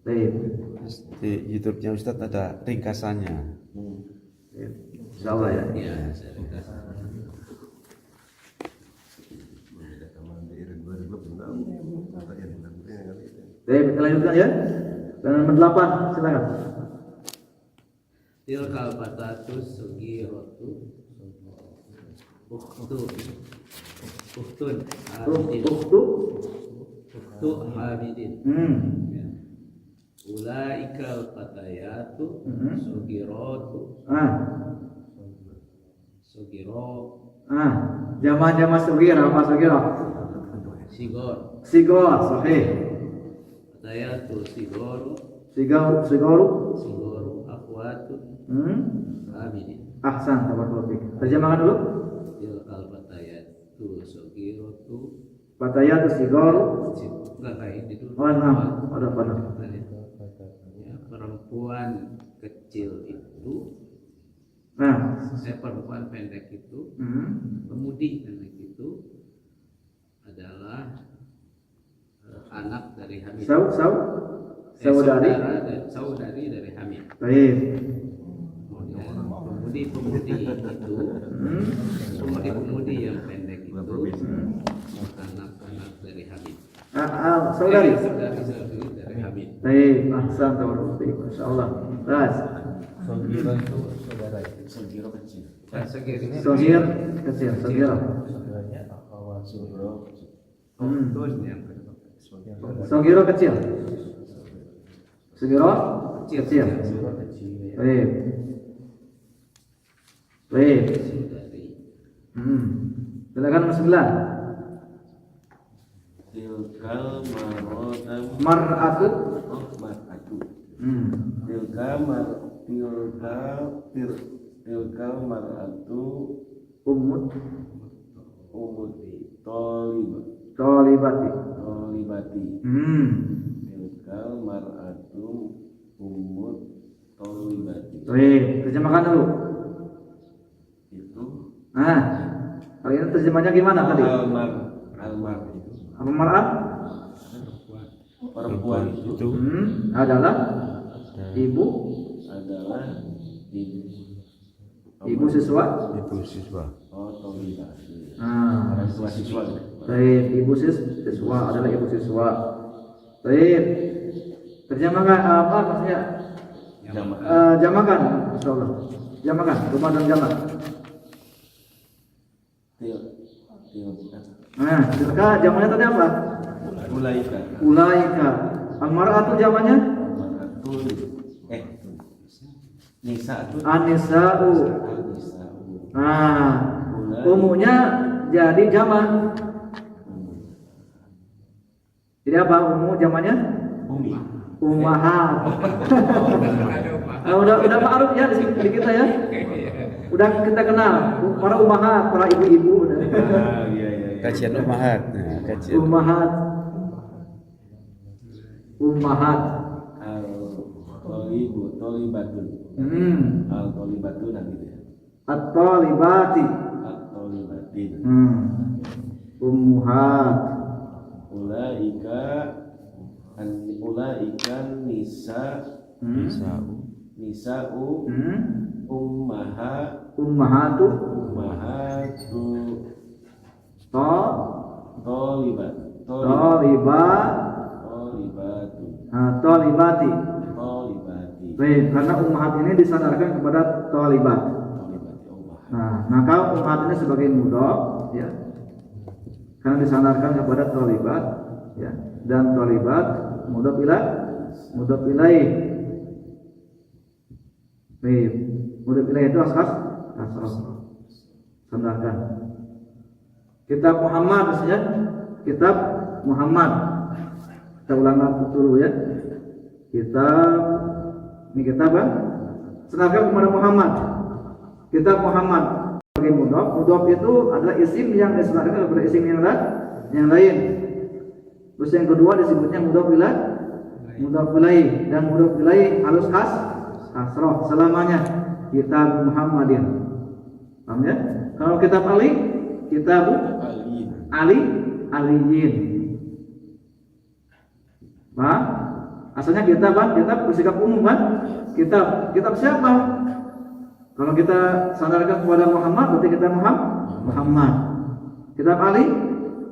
Baik. Di YouTube-nya Ustadz ada ringkasannya. Insyaallah ya. Iya, saya ringkas. Baik, kita lanjutkan ya. Dan nomor 8, silakan. Tilkal batatus sugiratu uhtun hamidin uhtu hamidin ya. Ulaikal fatayatu sugiratu sugiro Jamaah sugir apa sugir? sigor Sigor, sahih. fatayatu sigoru Sigoru. akhwatu hamidin. Ahsan, tabarakallahu fiik. Terjemahkan dulu. Tilkal fatayatu sugiratu Fatayatu sigoru. enggak kayak ini dulu. Oh, nah, ada pada. Ya, perempuan kecil itu, Nah, perempuan pendek itu, hmm. pemudi pendek itu adalah anak dari Hamid. Saudari. Saudari dari Hamid. Baik. Kemudian pemudi itu, pemudi yang pendek itu, anak-anak dari Hamid. Saudari. Saudari dari Hamid. Baik, ahsan, tabarakallahu fiik. Masyaallah. Ras. Sogiro itu saudara ya. Sogiro kecil. Sogir kecil, sogir. Saudaranya akhwat Sogiro kecil. Uhtun yang kedua. Sogiro kecil. Sogiro kecil. Sogiro kecil ya. Baik. Baik. Saudari. Silakan nomor 9. Tilkal marodam. Mar'atu. Oh, mar'atu. Tilkal mar'atu Ummut tolibati. Tolibati. Tilkal mar'atu ummut tolibati. Baik, terjemahkan dulu. Itu Kali ini terjemahnya gimana tadi? almar itu Apa mar'at? perempuan itu Adalah ibu ibu siswa. Ibu siswa. oh tolibati. Nah, Orang tua siswa. baik, ibu siswa adalah ibu siswa. Baik. Terjemahkan apa maksudnya? Jamakan, insyaallah. Jamakan, rumah dan jamak. Tilka jamaknya tadi apa? Ulaika. Al-mar'atu jamaknya? Nisa'u. An-nisa'u. Umumnya jadi jamak. Jadi apa umum jamaknya? Umi. Ummahat. Udah ma'ruf ya di kita ya. Udah kita kenal para ummahat, para ibu-ibu. Iya. Kajian ummahat. Nah, kajian. Ummahat. Ummahat. Al-Tolibu, Tolibatun. Al-Tolibatun gitu ya. At-talibati. At-Tolibatin. Ummuhat. Ulaikan nisa'u Ummahatu. ummahatu Tolibat. Tolibatu. Tolibati. Tolibati. Baik, karena ummahat ini disandarkan kepada tolibat. Tolibati ummahat. Nah, maka ummahat ini sebagai mudhof, ya, karena disandarkan kepada tolibat, ya, dan tolibat mudhof ilaih. Baik, mudhof ilaih itu asas sandarkan. Kitab Muhammad, ya, kitab Muhammad. Kita ulang dulu ya. Ini kitab kan? Sandarkan kepada Muhammad. Kitab Muhammad sebagai mudhof. Mudhof itu adalah isim yang disandarkan kepada isim yang lain. Terus yang kedua disebutnya mudhof ilaih, dan mudhof ilaih harus kasroh selamanya. Kitab Muhammadin. Paham ya? Kalau kitab Ali, kitab Aliyin. Paham? Asalnya kitab bersikap umum kan? Kitab siapa? Kalau kita sandarkan kepada Muhammad, berarti kita Muhammad. Kitab Ali,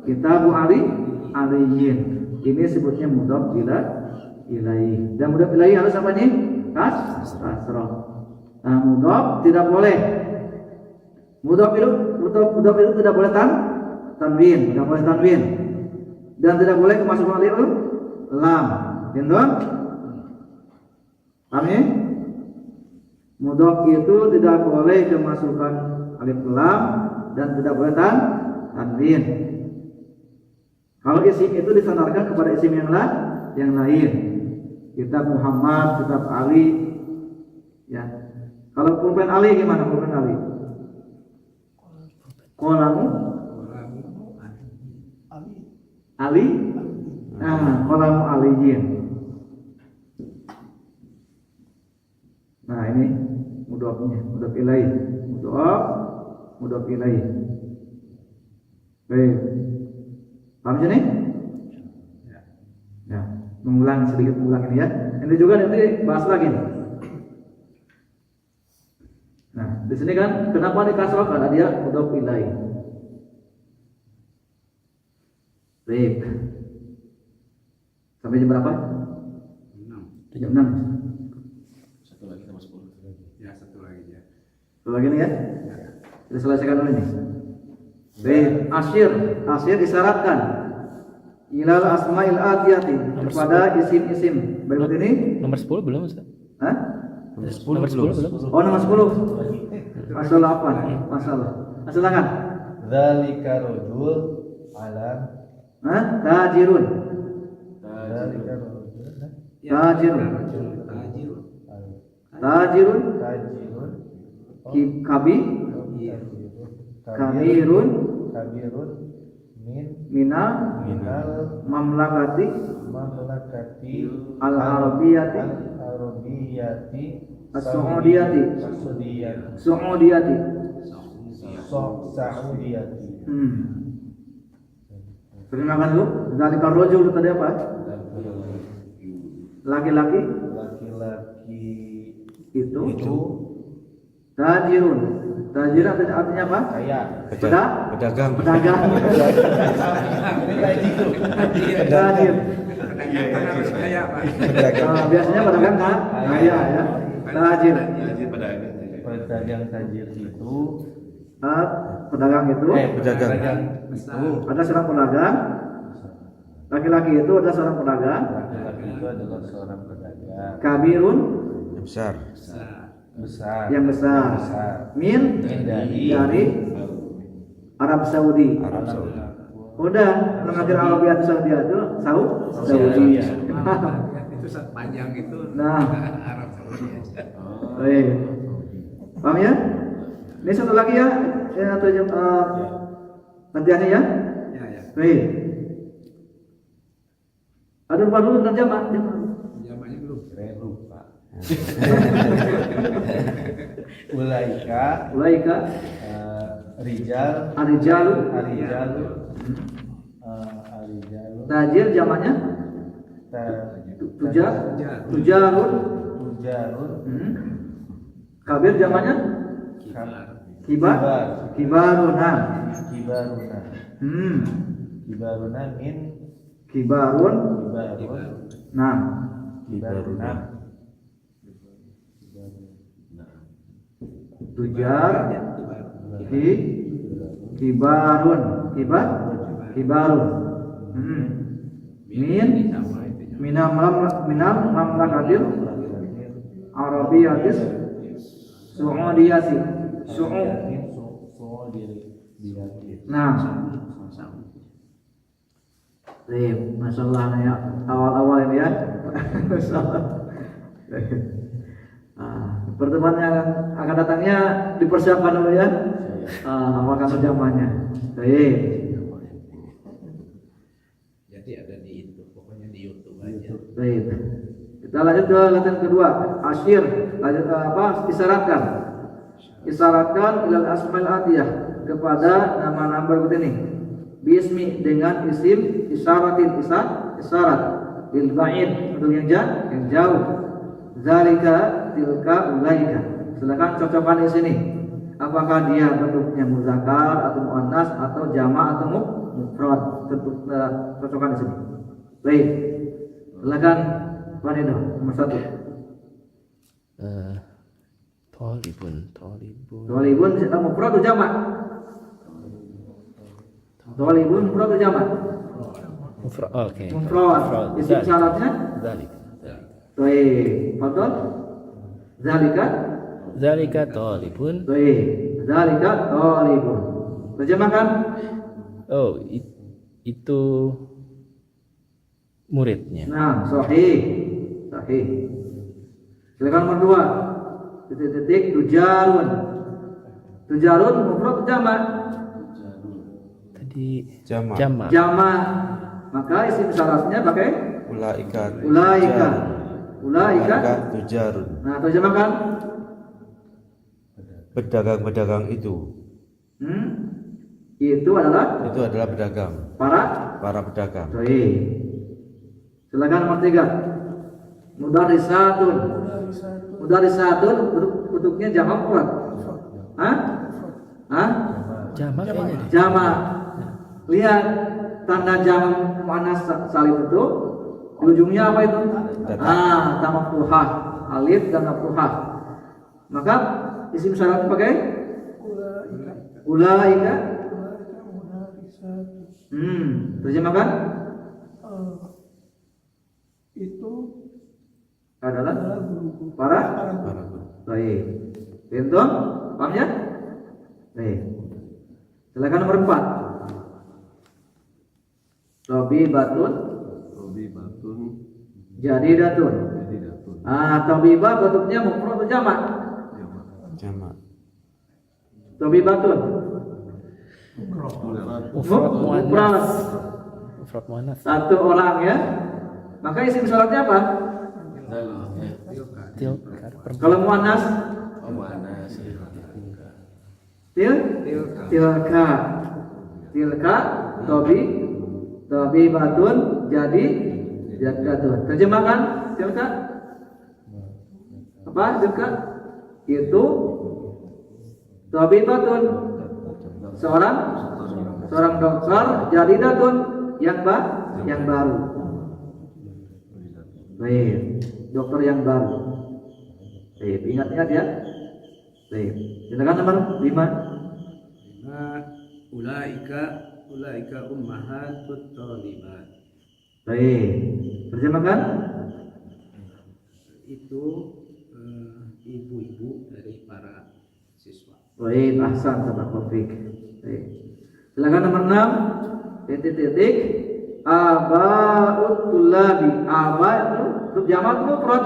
Kitabu Aliyin. Ini sebutnya mudhof ilaih. Dan mudhof ilaih harus apa nih? Kasroh. Nah, mudhof tidak boleh. Mudhof itu tidak boleh tanwin, tidak boleh tanwin. Dan tidak boleh kemasukan alif lam. Gitu? Paham ya? Mudhof itu tidak boleh kemasukan alif lam dan tidak boleh tanwin. Kalau isim itu disandarkan kepada isim yang lain. Kitab Muhammad, kitab Ali, ya. Kalau pulpen Ali gimana pulpen Ali? Qalamu Ali. Nah, qalamu Aliyin. Nah, ini mudhofnya, mudhof ilaih. Mudhof ilaih. Baik. Paham sini? Ya, sedikit mengulang ini ya. Ini juga nanti bahas lagi. Nah, di sini kan kenapa dikasroh? Karena dia mudhof ilaih. Baik. Sampai jam berapa? 6. Jam 6. Satu lagi sama 10. Ya, satu lagi ya. Satu lagi nih ya. Kita selesaikan dulu ini. Baik, asyir disyaratkan ilal asma'il atiyati kepada isim-isim berikut ini. Nomor 10 belum, Ustaz? Hah? Nomor 10 belum? Oh, nomor 10. Masalah apa? Masalah. Silakan. Dzalika rajul alam. Hah? Tajirun. Dzalika rajul. Tajirun. Tajirun. Kabirun. Minal mamlakati al-arabiyati as-saudiyati. Terjemahkan dulu. Dzalika rajul tadi apa? Laki-laki itu tajirun. Tajirun artinya apa? Kaya. Pedagang. Tajir. Pedagang harus kaya, Pak. Biasanya pedagang kan kaya ya. Tajir. Pedagang tajir itu Pedagang itu ada seorang pedagang. Laki-laki itu ada seorang pedagang. laki-laki itu adalah seorang pedagang Kabirun Besar. yang besar. Min dari Arab Saudi. Udah, mengajar Arabia Saudi itu Saudi. Itu panjang itu. Nah. Arab Saudi aja. Baik. Paham ya? Ini satu lagi ya, nantiannya ya. Baik. Ada lupa dulu tentang jamak. Jamaknya belum. Saya lupa. Ulaika Ulaika rijal arijalu. arijalu arijalu Tajir jamaknya tujar. Tujarun. tujarun Kabir jamaknya kibar. Kibarun. Nah. kibaruna kibaruna min Kibarun. kibarun Nah. kibaruna Tujar. Kibarun. Kibarun. Min. Minam mamlakatil Arabiyatis Su'udiyati. Nah, Masya Allah ya, awal-awal ini ya. Masya Allah. Pertemuan yang akan datangnya dipersiapkan dulu ya. Amalkan terjemahannya. Baik. Jadi ada di itu, pokoknya di YouTube aja. Baik. Kita lanjut ke latihan kedua. Asyir. Lanjut isyaratkan. Isyaratkan ilal asmaul atiyah, kepada nama-nama berikut ini. Bismi dengan isim isyaratin isyarat. Bil ba'id untuk yang jauh. Zalika tilka ulaika. Silakan cocokkan di sini. Apakah dia bentuknya muzakkar atau muannas atau jama' atau mufrad? Cocokkan di sini. Baik. Silakan Pak Nino, nomor 1. Tolibun. Tolibun mufrad atau jama'? Tolibun mufrad atau jama'? Mufrad. Oke. Mufrad. Isim syaratnya? Zalika. Baik. Betul? Zalika tolibun. Baik. Zalika talibun. Terjemahkan? Oh, itu muridnya. Nah, sahih. Silakan nomor 2. Titik-titik tujarun. Tujarun mufrad atau jama'? Tadi Jama'. Jama'. Maka isim syaratnya pakai Ulaika ulaika. tujarun. Nah, terjemahkan? Pedagang-pedagang itu Itu adalah pedagang. Para pedagang. Baik. Silakan nomor 3. Mudarisatun. Mudarisatun bentuknya jamak mufrad. Jama kayaknya deh. Jamak. Lihat tanda jamak muannas salim itu di ujungnya apa itu? Ta maftuhah. Alif dan maftuhah. Maka isim syarat pakai ulaika. Terjemahkan? Itu Adalah guru-guru para. guru. Baik. Pintu? Paham ya? Baik. Silakan nomor 4. Tabibatun. Jadidatun. Tabibah bentuknya mufrad atau jamak? Jama'. Tabibatun. Mufrad muannas. Mufrad. Mufrad muannas. Satu orang ya. Maka isim syaratnya apa? Tilkar. Kalau muannas? Tilka. Tabibatun jadidatun. Terjemahkan tilka. Apa tilka? Itu tabibatun. Seorang dokter jadidatun yang baru. Baik, dokter yang baru. Baik, ingat-ingat ya. Baik, silakan nomor 5. Ulaika ummahatut thalibat. Baik, terjemahkan. Itu ibu-ibu dari para siswa. Baik, ahsan sama Taufik. Baik. Silakan nomor 6. Titik-titik. Aba'ut tulabi. Aba itu jamak atau mufrad?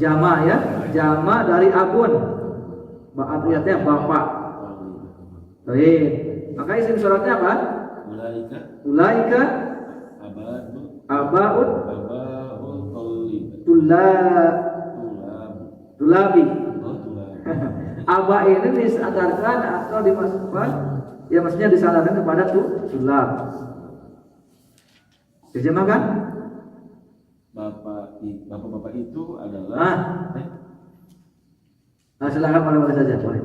Jamak ya. Jamak dari abun. Artinya bapak. Baik. Maka isim syaratnya apa? Ulaika Ulaika abaud tulabi. Aba ini disadarkan atau dimasukkan, ya maksudnya disadarkan kepada tulab. Terjemahkan? Bapak-bapak itu adalah Silakan boleh saja, boleh.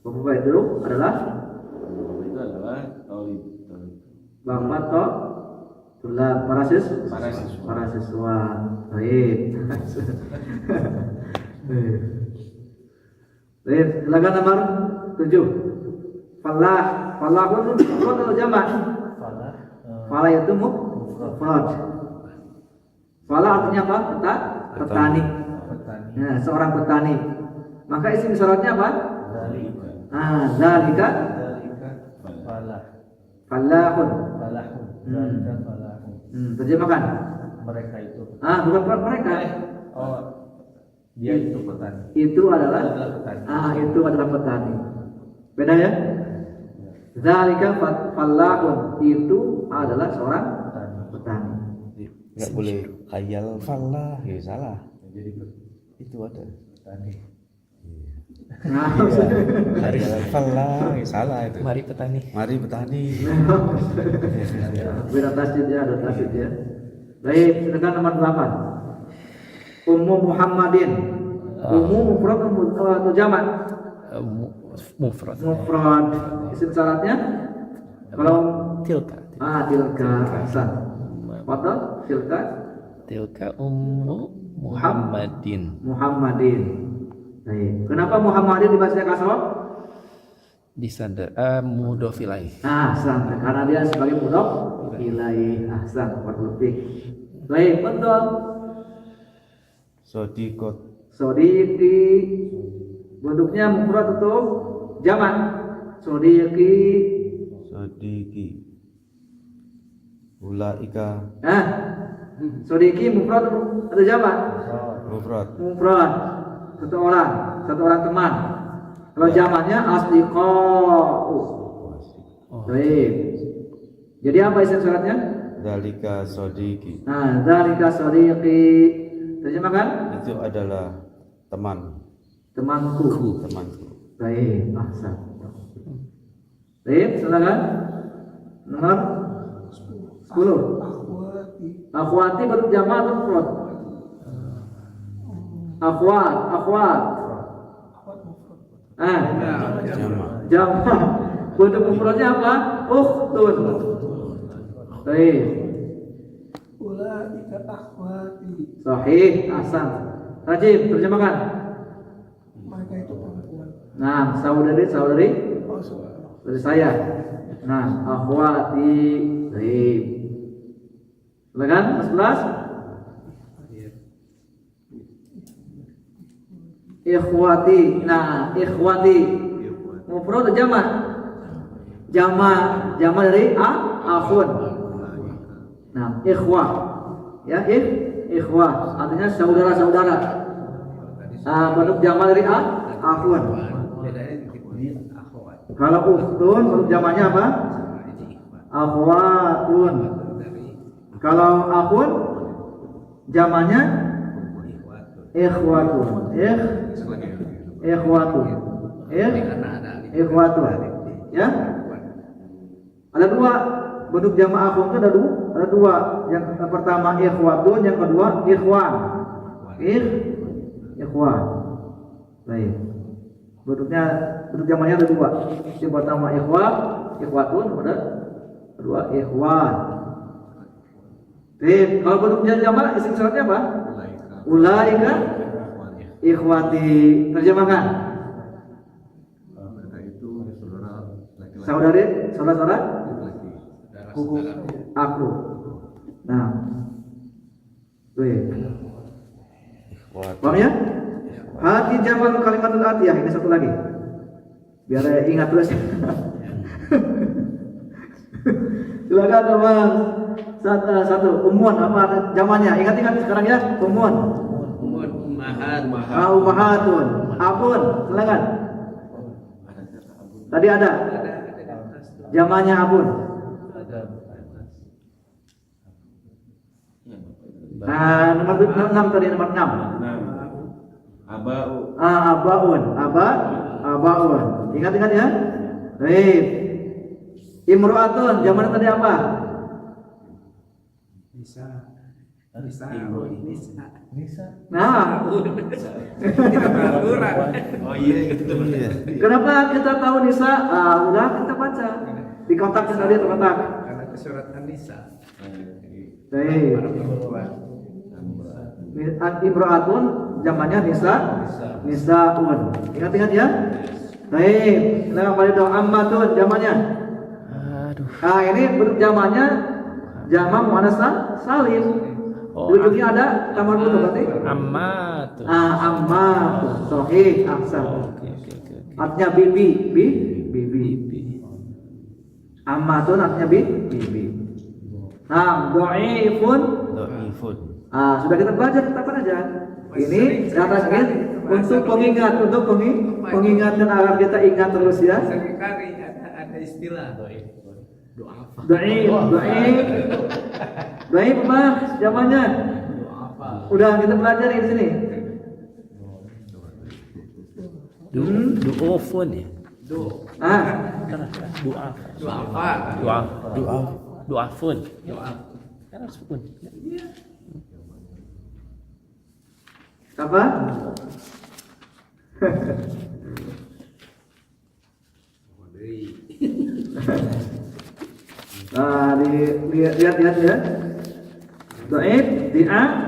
Bapak itu adalah bapak tulab para siswa. Baik. Baik, silakan nomor 7. Falah itu mufrad atau jamak? Falah itu mufrad. Falah artinya apa? Petani. Nah, seorang petani. Maka isim syaratnya apa? Zalika falahun. Zalika falahun. Terjemahkan. Mereka itu. Bukan mereka. Dia itu petani. Itu adalah petani. Itu adalah petani. Beda ya? Zalika falahun, itu adalah seorang petani. nggak boleh khayal falah, ya salah. Jadi Itu ada. petani. Khayal falah, ya salah itu. Mari petani. Mari petani. Beda tasjid ya, ada tasjid ya. Baik, silakan nomor 8. Ummu Muhammadin. Ummu mufrad atau jamak? Mufrad. Mufrad. Isim syaratnya? Kalau Tilka. tilka hasan. Fadal tilka Tilka ummu Muhammadin. Muhammadin. Baik. Kenapa Muhammadin dibaca kasroh? Disadar mudhof ilaih. Ahsan, karena dia sebagai mudhof ilaih. Ahsan, berlebih. Baik, betul. Sodikot. Sodiqi bentuknya mufrad atau jamak? Sodiqi. Sodiki. Ulaika. Sodiqi mufrad atau jamak? Mufrad. Mufrad. Satu orang teman. Kalau jamaknya asdiqau. Baik. Jadi apa isim syaratnya? Dalika sodiki. Dzalika sodiqi. Terjemahkan? Itu adalah Temanku. temanku. Baik, ahsan. Baik, silakan. Nomor 10. Akhwati bentuk jamak atau mufrad? Akhwat. Jamak. Bentuk mufradnya apa? Ukhtun. Baik. Ulaika akhwati. Sahih, ahsan. Rajib, terjemahkan. Mereka itu perempuan. Saudari dari saya. Akhwati. Baik. Silakan, 11. Ikhwati. Ikhwati. Mufrad atau jamak? Jamak dari akhun. Ikhwah. Ya, ikhwah artinya saudara-saudara. Bentuk jamak dari akhun. Kalau ukhtun bentuk jamaknya apa? Akhwatun. Kalau akhun jamaknya ikhwatun. Ikhwatun. Ya. Ada dua bentuk jamak akhun itu ada dua. Yang pertama ikhwatun, yang kedua ikhwan. Ikhwan. Baik. Bentuk jamaknya ada dua. Yang pertama ikhwatun, kedua ikhwan. Baik, kalau bentuk jamak isim syaratnya apa? Ulaika ikhwati. Terjemahkan. Saudara aku. Baik. Paham ya? Hati jamal kalimatul atiyah. Ini satu lagi. Biar ingat terus. Silakan teman. Satu. Ummun apa jamannya? Ingat sekarang ya. Ummun. Ummahatun. Abun. Silakan. Tadi ada. Jamannya abun. keluarga bertanya. Nomor 6 tadi, nomor 6. Abau. Abaun. Ingat-ingat ya. Baik. Imro'atun, zaman tadi apa? Nisa. Nah, Tidak beraturan. Oh iya gitu. kenapa kita tahu Nisa? Udah kita baca di kontaknya tadi terletak. Karena ke surat An-Nisa. Baik. Para perempuan. Imro'atun, zamannya Nisaun. Ingat-ingat ya. Baik. Nah, kembali doa ammatun, zamannya. Aduh. Nah, ini zamannya jamak muannas salim. Oh, Di ujungnya ada tamar butuh berarti. Ammatun. Ammatun. Sahih, ahsan. Oke. Artinya bibi. Bibi. Ammatun artinya bibi. Nah, dhaifun. Dhaifun. Sudah kita belajar kapan aja. Ini kata untuk pengingatkan agar kita ingat terus ya. Seringkali ada istilah doa apa? Dhaif apa zamannya? Udah kita pelajari di sini. Du'ufun ya. Doa apa? Du'afun. Kan harus pun. Apa? Lihat ya. Dhaif di'afun.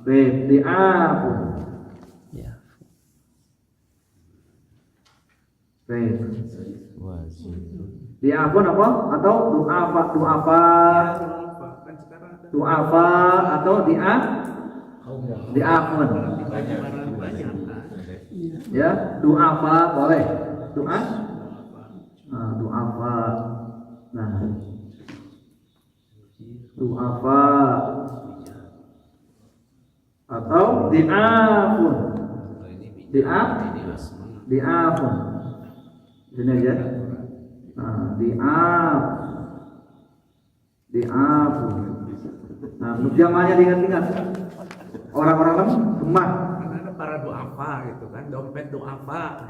Baik, di'afun. Ya. Baik. Wajib. Di'afun apa? Atau du'afa atau di'afun. Ya, du'afa boleh. Du'afa. Nah. Du'afa atau di'afun. Di'afun. Sini aja. Di'afun. Nah, untuk jamaahnya diingat-ingat. Orang-orang lemah. Ada para doafa gitu kan, dompet doafa.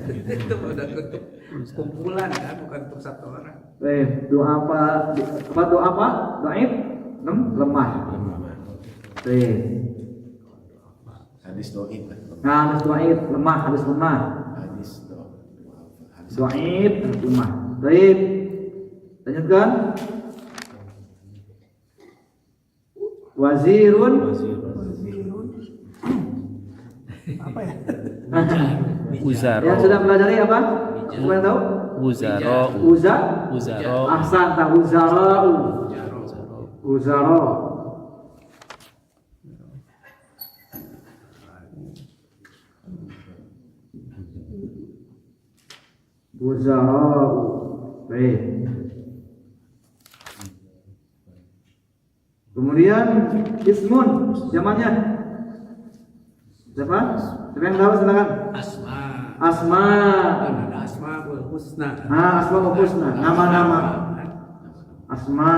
Itu udah untuk kumpulan kan, bukan untuk satu orang. Doa apa? Dhaif, lemah. Hadis doib. Nah, hadis dhaif, lemah. Hadis Dhaif, lemah. Baik. Lanjutkan. Wazirun. Apa ya? Uzaro. Yang sudah pelajari apa? Siapa yang tahu? Uzaro. Uzaro. Ahsan, uzaro. Uzaro. Baik. Kemudian ismun, zamannya. Siapa yang tahu silakan. Asma. Ada Asmaul Husna. Asmaul Husna, nama-nama. Asma.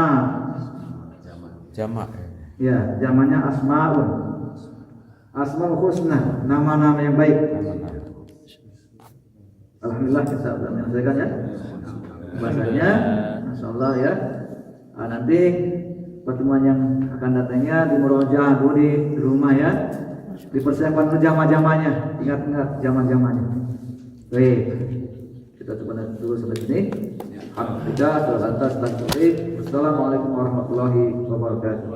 Jamak. Ya, zamannya Asmaul. Asmaul Husna, nama-nama yang baik. Alhamdulillah kita sudah menyelesaikan ya. Bahasanya, masyaallah ya. Nanti pertemuan yang akan datangnya di murojaah dulu di rumah ya. Dipersiapkan jamaah-jamaahnya. Ingat-ingat jamaah-jamaahnya. Baik. Kita coba dulu sampai sini. Alhamdulillah. Assalamualaikum warahmatullahi wabarakatuh.